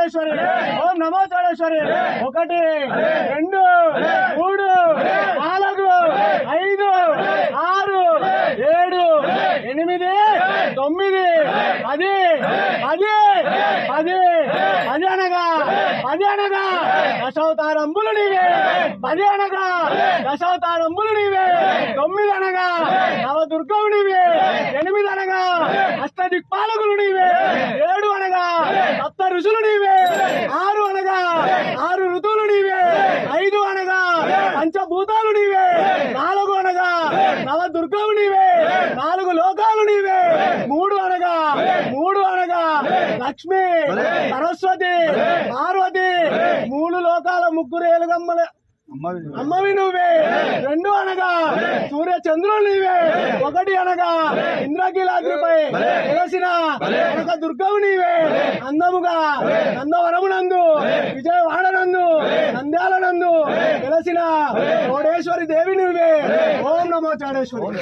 చాడేశ్వరి ఓం నమో చాడేశ్వరి 1 2 3 4 5 6 7 8 9 10 అనగా దశావతారంబులు నీవే 10 అనగా దశావతారంబులు నీవే 9 అనగా నవదుర్గవు నీవే 8 అనగా అష్టదిక్పాలకులు నీవే 7 అనగా సప్త ఋషులు నీవే 6 అనగా 6 ఋతువులు నీవే 5 అనగా పంచభూతాలు నీవే 4 అనగా నవదుర్గవు నీవే 4 లోకాలు నీవే 3 అనగా లక్ష్మి సరస్వతి పార్వతి 3 లోకాల 3 ఏలుగమ్మల అమ్మవి నువ్వే 2 అనగా సూర్య చంద్రులు నీవే 1 అనగా ఇంద్రకీలాద్రిపై వెలసిన కనక దుర్గవు నీవే అందముగా నందవరమునందు విజయవాడనందు నంద్యాలనందు వెలసిన కోడేశ్వరి దేవి నువ్వే ఓం నమో చాడేశ్వరి।